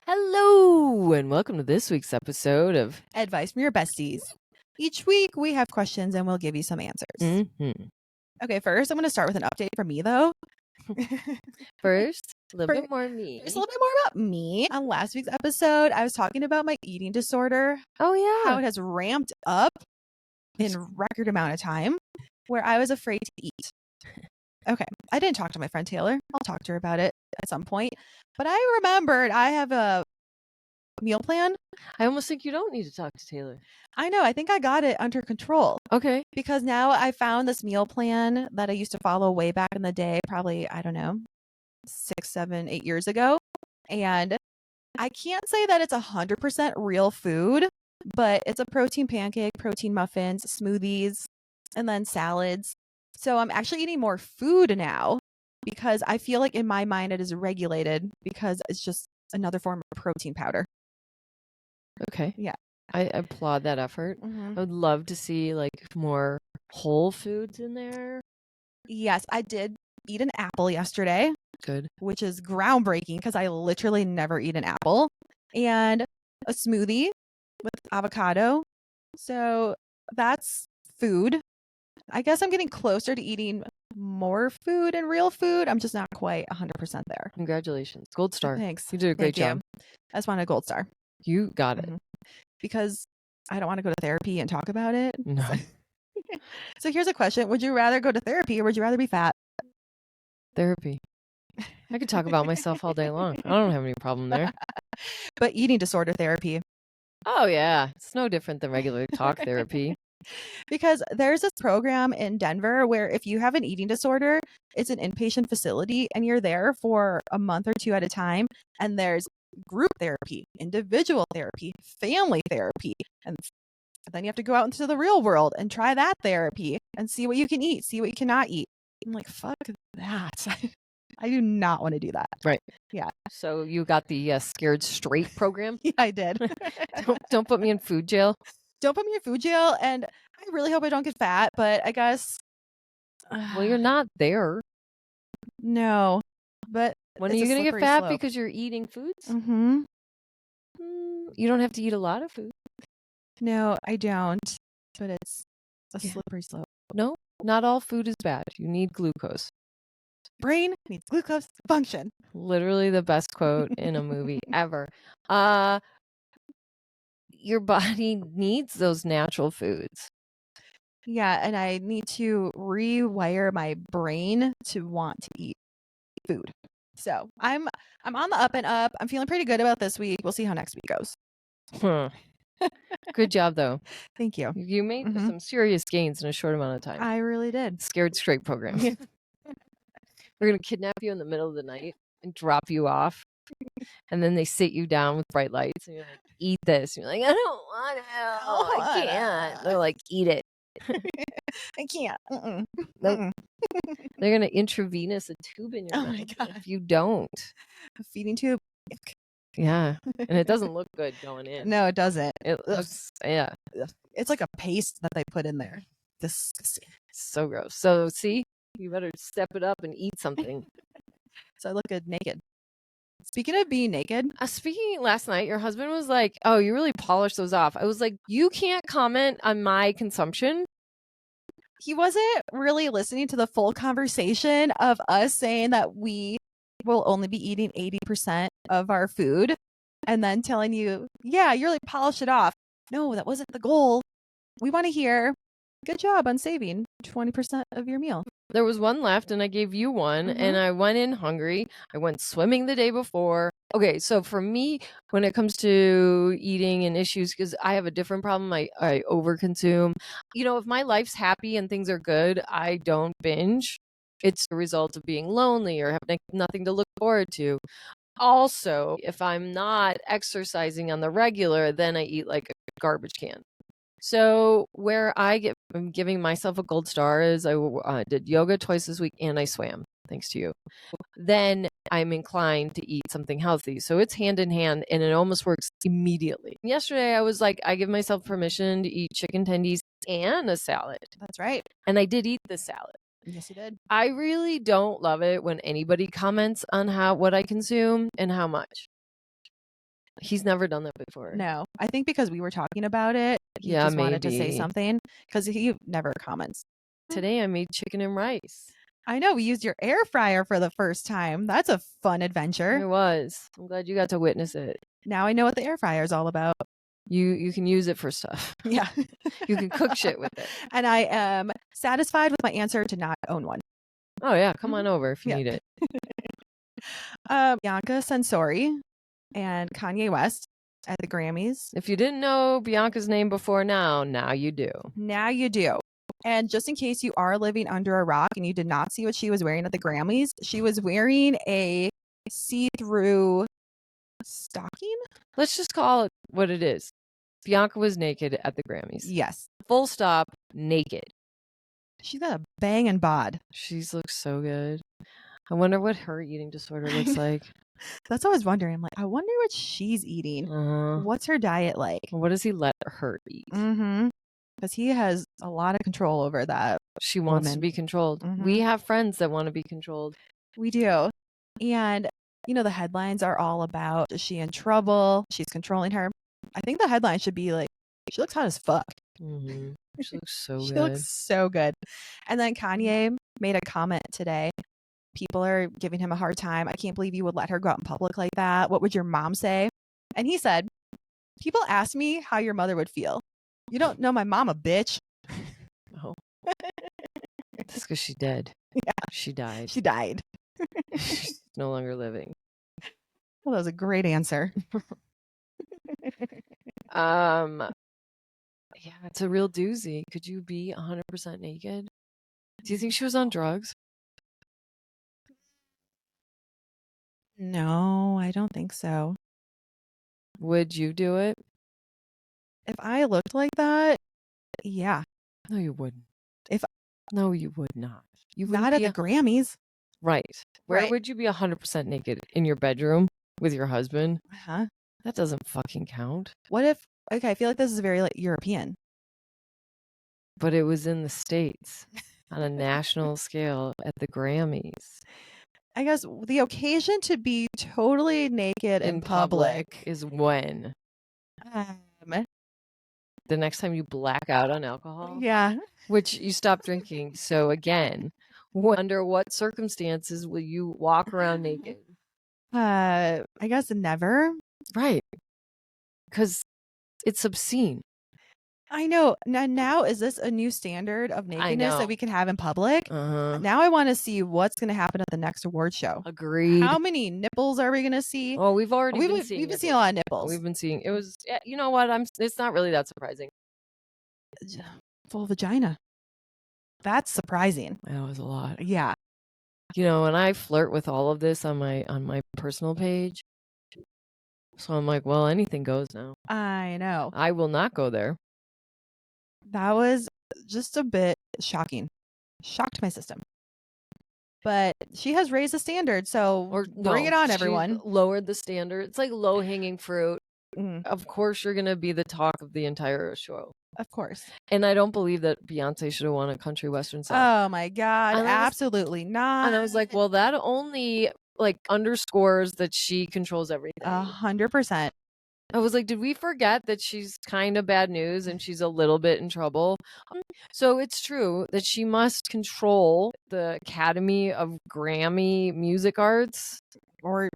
Hello, and welcome to this week's episode of Advice from your besties. Each week we have questions and we'll give you some answers. Okay, first I'm going to start with an update from me though. First, a little bit more me. Just a little bit more about me. On last week's episode, I was talking about my eating disorder. Oh yeah. How it has ramped up in a record amount of time where I was afraid to eat. Okay, I didn't talk to my friend Taylor. I'll talk to her about it at some point. But I remembered I have a meal plan. I almost think you don't need to talk to Taylor. I know. I think I got it under control. Okay. Because now I found this meal plan that I used to follow way back in the day, probably, I don't know, 6, 7, 8 years ago. And I can't say that it's 100% real food, but it's a protein pancake, protein muffins, smoothies, and then salads. So I'm actually eating more food now because I feel like in my mind it is regulated because it's just another form of protein powder. Okay. Yeah. I applaud that effort. Mm-hmm. I would love to see like more whole foods in there. Yes, I did eat an apple yesterday. Good. Which is groundbreaking because I literally never eat an apple. And a smoothie with avocado. So that's food. I guess I'm getting closer to eating more food and real food. I'm just not quite 100% there. Congratulations. Gold star. Thanks. You did a great job. I just want a gold star. You got it. Because I don't want to go to therapy and talk about it. No. So here's a question. Would you rather go to therapy or would you rather be fat? Therapy. I could talk about myself all day long. I don't have any problem there. But eating disorder therapy. Oh, yeah. It's no different than regular talk therapy. Because there's this program in Denver where if you have an eating disorder, it's an inpatient facility and you're there for a month or two at a time. And there's group therapy, individual therapy, family therapy. And then you have to go out into the real world and try that therapy and see what you can eat, see what you cannot eat. I'm like, fuck that. I do not want to do that. Right. Yeah. So you got the Scared Straight program? Yeah, I did. Don't put me in food jail. Don't put me in food jail. And I really hope I don't get fat, but I guess. Well, you're not there. No. But when are you going to get fat because you're eating foods? Mm-hmm. You don't have to eat a lot of food. No, I don't. But it's a slippery slope. No, not all food is bad. You need glucose. Brain needs glucose to function. Literally the best quote in a movie ever. Your body needs those natural foods. Yeah, and I need to rewire my brain to want to eat food. So I'm on the up and up. I'm feeling pretty good about this week. We'll see how next week goes. Good job, though. Thank you. You made some serious gains in a short amount of time. I really did. Scared Straight program. We're going to kidnap you in the middle of the night and drop you off. And then they sit you down with bright lights and you're like, eat this. And you're like, I don't want to. I can't. They're like, eat it. I can't. They're going to intravenous a tube in your mouth if you don't. A feeding tube. Yeah. And it doesn't look good going in. No, it doesn't. It looks, yeah. It's like a paste that they put in there. Disgusting. So gross. So see, you better step it up and eat something. So I look good naked. Speaking of being naked. Speaking last night, your husband was like, oh, you really polished those off. I was like, you can't comment on my consumption. He wasn't really listening to the full conversation of us saying that we will only be eating 80% of our food and then telling you, yeah, you really polished it off. No, that wasn't the goal. We want to hear, good job on saving 20% of your meal. There was one left and I gave you one and I went in hungry. I went swimming the day before. Okay, so for me, when it comes to eating and issues, because I have a different problem, I overconsume. You know, if my life's happy and things are good, I don't binge. It's a result of being lonely or having nothing to look forward to. Also, if I'm not exercising on the regular, then I eat like a garbage can. So where I'm giving myself a gold star is I did yoga twice this week and I swam, thanks to you. Then I'm inclined to eat something healthy. So it's hand in hand and it almost works immediately. Yesterday I was like, I give myself permission to eat chicken tendies and a salad. That's right. And I did eat the salad. Yes, you did. I really don't love it when anybody comments on what I consume and how much. He's never done that before. No, I think because we were talking about it, he Yeah, just wanted to say maybe. something because he never comments. Today I made chicken and rice. I know we used your air fryer for the first time. That's a fun adventure. It was. I'm glad you got to witness it. Now I know what the air fryer is all about. You can use it for stuff. Yeah. You can cook shit with it. And I am satisfied with my answer to not own one. Oh yeah, come on over if you Yeah. need it. Bianca Censori and Kanye West at the Grammys. If you didn't know Bianca's name before now you do. Now you do. And just in case you are living under a rock and you did not see what she was wearing at the Grammys, she was wearing a see-through stocking. Let's just call it what it is. Bianca was naked at the Grammys. Yes. Full stop, naked. She's got a banging bod. She looks so good. I wonder what her eating disorder looks like. That's what I was wondering. I'm like, I wonder what she's eating. What's her diet like? What does he let her eat? Mm-hmm. Because he has a lot of control over that. She wants woman. to be controlled. Mhm. We have friends that want to be controlled. We do. And, the headlines are all about, is she in trouble? She's controlling her. I think the headline should be like, she looks hot as fuck. Mm-hmm. She looks so She good. looks so good. And then Kanye made a comment today. People are giving him a hard time. I can't believe you would let her go out in public like that. What would your mom say? And he said, people ask me how your mother would feel. You don't know my mama, bitch. Oh. That's because she's dead. Yeah. She died. She died. She's no longer living. Well, that was a great answer. Yeah, it's a real doozy. Could you be 100% naked? Do you think she was on drugs? No, I don't think so. Would you do it? If I looked like that, yeah. No, you wouldn't. If No, you would not. You not at the Grammys. Right. Where Right. would you be 100% naked? In your bedroom with your husband? Uh-huh. That doesn't fucking count. What if, okay, I feel like this is very European. But it was in the States on a national scale at the Grammys. I guess the occasion to be totally naked in public is when? The next time you black out on alcohol? Yeah. Which you stop drinking. So again, under what circumstances will you walk around naked? I guess never. Right. Because it's obscene. I know. Now is this a new standard of nakedness that we can have in public? Uh-huh. Now I want to see what's going to happen at the next award show. Agreed. How many nipples are we going to see? Oh, we've already been We've been seeing a lot of nipples. We've been seeing. It was, you know what? It's not really that surprising. Full vagina. That's surprising. That was a lot. Yeah. And I flirt with all of this on my personal page. So I'm like, well, anything goes now. I know. I will not go there. That was just a bit shocking. Shocked my system. But she has raised the standard, so bring it on, everyone. Lowered the standard. It's like low-hanging fruit. Mm. Of course, you're going to be the talk of the entire show. Of course. And I don't believe that Beyonce should have won a country western song. Oh my God. Absolutely not. And I was like, well, that only underscores that she controls everything. 100%. I was like, did we forget that she's kind of bad news and she's a little bit in trouble? So it's true that she must control the Academy of Grammy Music Arts or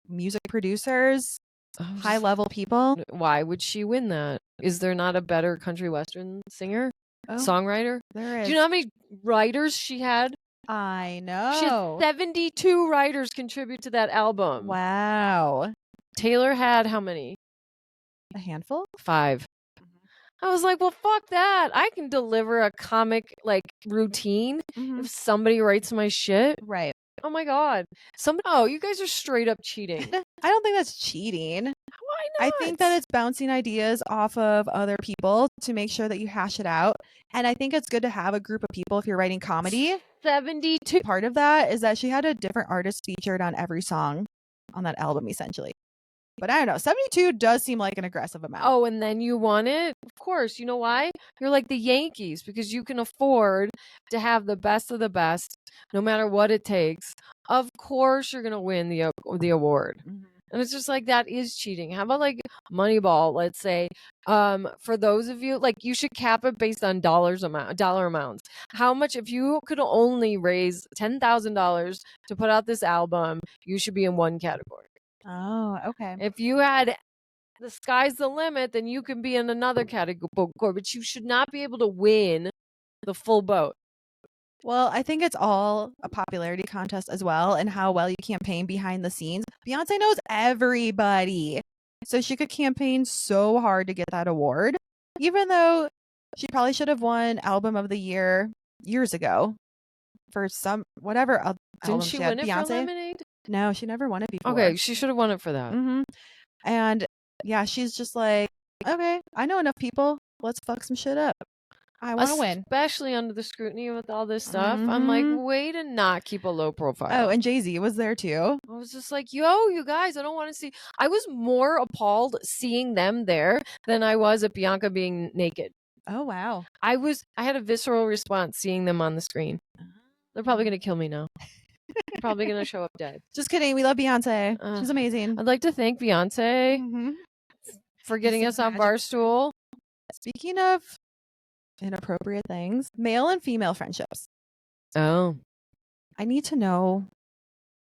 music producers, high level people. Why would she win that? Is there not a better country western singer, songwriter? There is. Do you know how many writers she had? I know. She had 72 writers contribute to that album. Wow. Taylor had how many? A handful? 5. I was like, well, fuck that. I can deliver a comic routine if somebody writes my shit. Right. Oh my God. Oh, you guys are straight up cheating. I don't think that's cheating. Why not? I think that it's bouncing ideas off of other people to make sure that you hash it out. And I think it's good to have a group of people if you're writing comedy. 72. Part of that is that she had a different artist featured on every song on that album, essentially. But I don't know. 72 does seem like an aggressive amount. Oh, and then you won it? Of course. You know why? You're like the Yankees because you can afford to have the best of the best no matter what it takes. Of course you're going to win the award. And it's just like, that is cheating. How about like Moneyball, let's say, for those of you, like, you should cap it based on dollar amounts. How much, if you could only raise $10,000 to put out this album, you should be in one category. Oh, okay. If you had the sky's the limit, then you can be in another category, but you should not be able to win the full boat. Well, I think it's all a popularity contest as well, and how well you campaign behind the scenes. Beyonce knows everybody. So she could campaign so hard to get that award, even though she probably should have won Album of the Year years ago for some whatever Didn't album she she had. win it for Beyonce? Lemonade? No, she never won it before. Okay, she should have won it for that. And yeah, she's just like, okay, I know enough people. Let's fuck some shit up. I want to win. Especially under the scrutiny with all this stuff. I'm like, way to not keep a low profile. Oh, and Jay-Z was there too. I was just like, yo, you guys, I don't want to see. I was more appalled seeing them there than I was at Bianca being naked. Oh, wow. I had a visceral response seeing them on the screen. They're probably going to kill me now. They're probably going to show up dead. Just kidding. We love Beyonce. She's amazing. I'd like to thank Beyonce for getting us on Barstool. Speaking of inappropriate things, male and female friendships. Oh. I need to know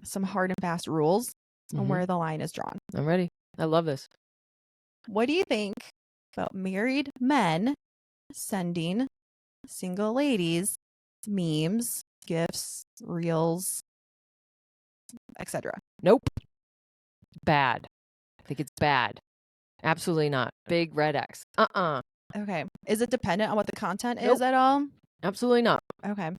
some hard and fast rules on where the line is drawn. I'm ready. I love this. What do you think about married men sending single ladies memes, gifs, reels, etc.? Nope. Bad. I think it's bad. Absolutely not. Big red X. Okay. Is it dependent on what the content is at all? Absolutely not. Okay.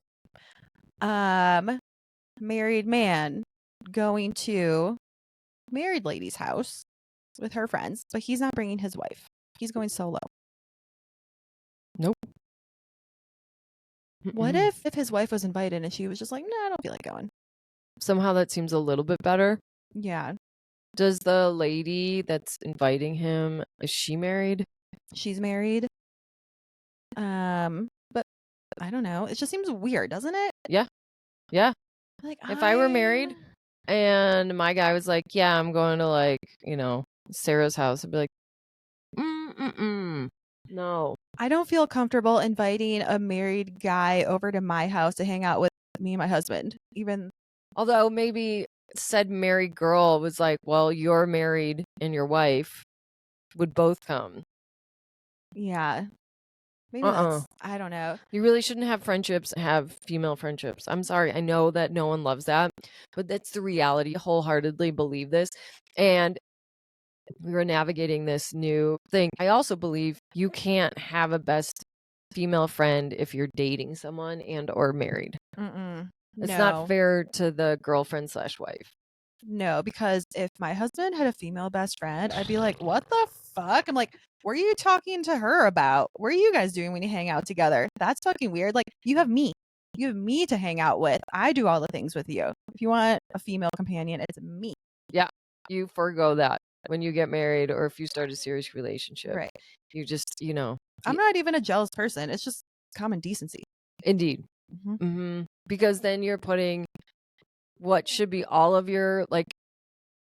Married man going to married lady's house with her friends, but he's not bringing his wife. He's going solo. Nope. What if his wife was invited and she was just like, no, I don't feel like going? Somehow that seems a little bit better. Yeah. Does the lady that's inviting him, is she married? She's married. But I don't know. It just seems weird, doesn't it? Yeah. Yeah. Like, if I were married and my guy was like, yeah, I'm going to, like, Sarah's house, I'd be like, no. I don't feel comfortable inviting a married guy over to my house to hang out with me and my husband. Although maybe said married girl was like, well, you're married and your wife would both come. Yeah. Maybe that's, I don't know. You really shouldn't have female friendships. I'm sorry. I know that no one loves that, but that's the reality. I wholeheartedly believe this. And we were navigating this new thing. I also believe you can't have a best female friend if you're dating someone and or married. It's not fair to the girlfriend/wife. No, because if my husband had a female best friend, I'd be like, what the fuck? I'm like, what are you talking to her about? What are you guys doing when you hang out together? That's fucking weird. Like, you have me. You have me to hang out with. I do all the things with you. If you want a female companion, it's me. Yeah. You forego that when you get married or if you start a serious relationship. Right. You just, I'm not even a jealous person. It's just common decency. Indeed. Because then you're putting what should be all of your, like,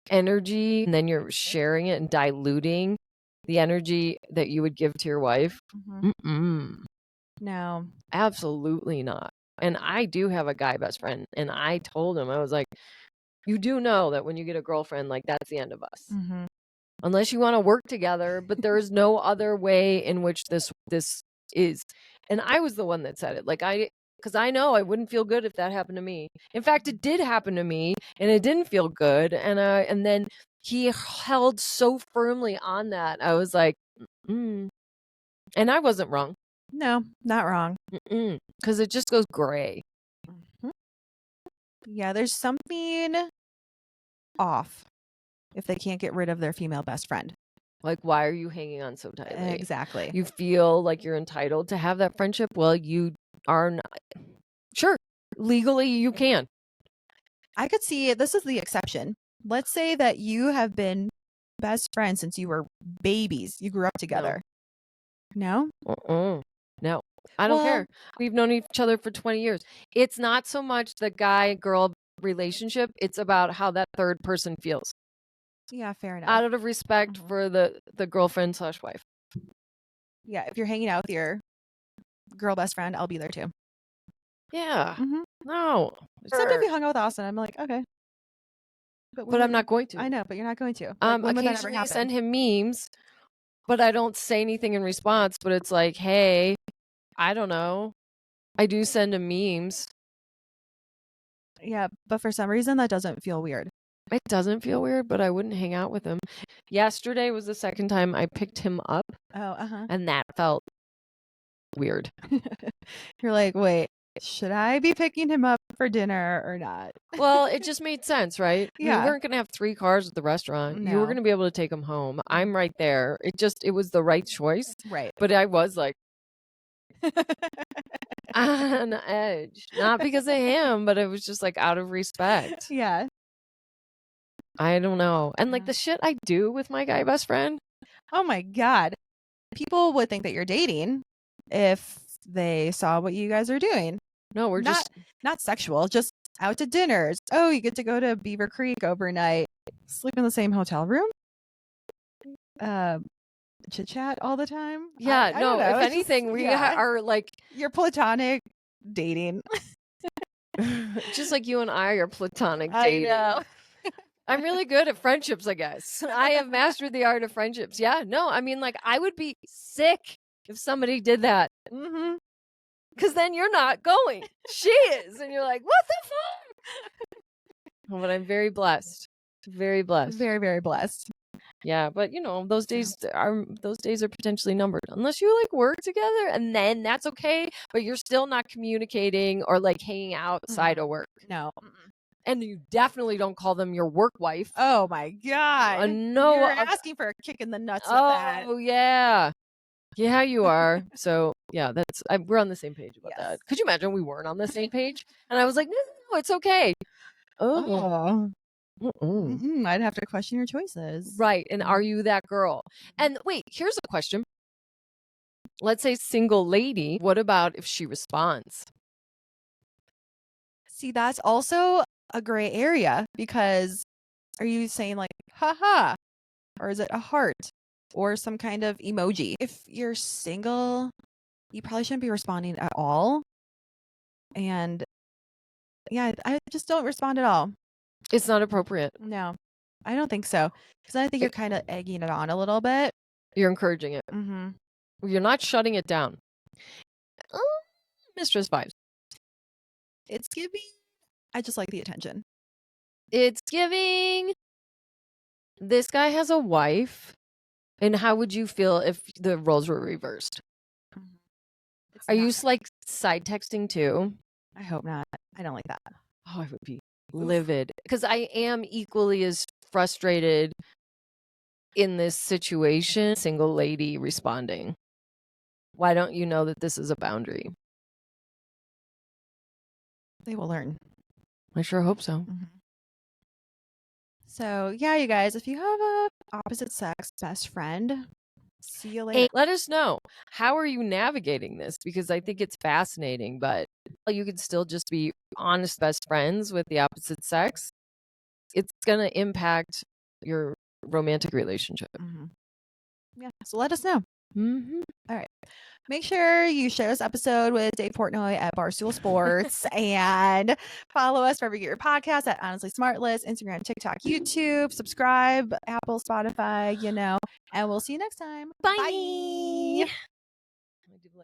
energy, and then you're sharing it and diluting the energy that you would give to your wife. No. Absolutely not. And I do have a guy best friend, and I told him, I was like, you do know that when you get a girlfriend, like, that's the end of us. Unless you want to work together, but there is no other way in which this is. And I was the one that said it. Like, because I know I wouldn't feel good if that happened to me. In fact, it did happen to me, and it didn't feel good. And then he held so firmly on that. I was like, and I wasn't wrong. No, not wrong. Because it just goes gray. Yeah, there's something off if they can't get rid of their female best friend. Like, why are you hanging on so tightly? Exactly. You feel like you're entitled to have that friendship? Well, you are not. Sure, legally you can. I could see this is the exception. Let's say that you have been best friends since you were babies. You grew up together. No? No. I don't care. We've known each other for 20 years. It's not so much the guy-girl relationship. It's about how that third person feels. Yeah, fair enough. Out of respect for the girlfriend / wife. Yeah, if you're hanging out with your girl best friend, I'll be there too. Yeah. Mm-hmm. No. Except if you hung out with Austin, I'm like, okay. But I'm not going to. I know, but you're not going to. Like, when would that ever Occasionally I happen? send him memes, but I don't say anything in response. But it's like, hey, I don't know. I do send him memes. Yeah, but for some reason that doesn't feel weird. It doesn't feel weird, but I wouldn't hang out with him. Yesterday was the second time I picked him up, Oh, and that felt weird. You're like, wait, should I be picking him up for dinner or not? Well, it just made sense, right? Yeah. We weren't going to have 3 cars at the restaurant. You were No. going to be able to take him home. I'm right there. It was the right choice. Right. But I was like on edge. Not because of him, but it was just like out of respect. Yeah. I don't know. And like Yeah. the shit I do with my guy best friend. Oh my God. People would think that you're dating if they saw what you guys are doing. No, we're not sexual, just out to dinners. Oh, you get to go to Beaver Creek overnight, sleep in the same hotel room, chit chat all the time. Yeah, I don't know. If It's anything, just, we yeah. are like You're platonic dating. just like you and I are platonic I dating. know. I'm really good at friendships, I guess. I have mastered the art of friendships. Yeah, no, I mean, like, I would be sick if somebody did that. Mm-hmm. Because then you're not going. She is. And you're like, what the fuck? Oh, but I'm very blessed. Very blessed. Very, very blessed. Yeah, but you know, those days are potentially numbered. Unless you like work together, and then that's okay, but you're still not communicating or like hanging outside of work. No. And you definitely don't call them your work wife. Oh my God. No. You're asking for a kick in the nuts with that. Oh, yeah. Yeah, you are. So, yeah, we're on the same page about Yes. that. Could you imagine we weren't on the same page? And I was like, no, it's okay. Oh. I'd have to question your choices. Right. And are you that girl? And wait, here's a question. Let's say single lady. What about if she responds? See, that's also a gray area because are you saying like, haha, or is it a heart or some kind of emoji? If you're single, you probably shouldn't be responding at all. And yeah, I just don't respond at all. It's not appropriate. No, I don't think so. Because I think you're kind of egging it on a little bit. You're encouraging it. Mm-hmm. You're not shutting it down. Mistress vibes. It's giving. I just like the attention. It's giving. This guy has a wife. And how would you feel if the roles were reversed? Are you like side texting too? I hope not. I don't like that. Oh, I would be livid because I am equally as frustrated in this situation. Single lady responding. Why don't you know that this is a boundary? They will learn. I sure hope so. Mm-hmm. So, yeah, you guys, if you have a opposite sex best friend, see you later. Hey, let us know. How are you navigating this? Because I think it's fascinating, but you could still just be honest best friends with the opposite sex. It's going to impact your romantic relationship. Mm-hmm. Yeah, so let us know. Mm-hmm. All right. Make sure you share this episode with Dave Portnoy at Barstool Sports and follow us wherever you get your podcast at Honestly Smartless, Instagram, TikTok, YouTube, subscribe, Apple, Spotify, and we'll see you next time. Bye.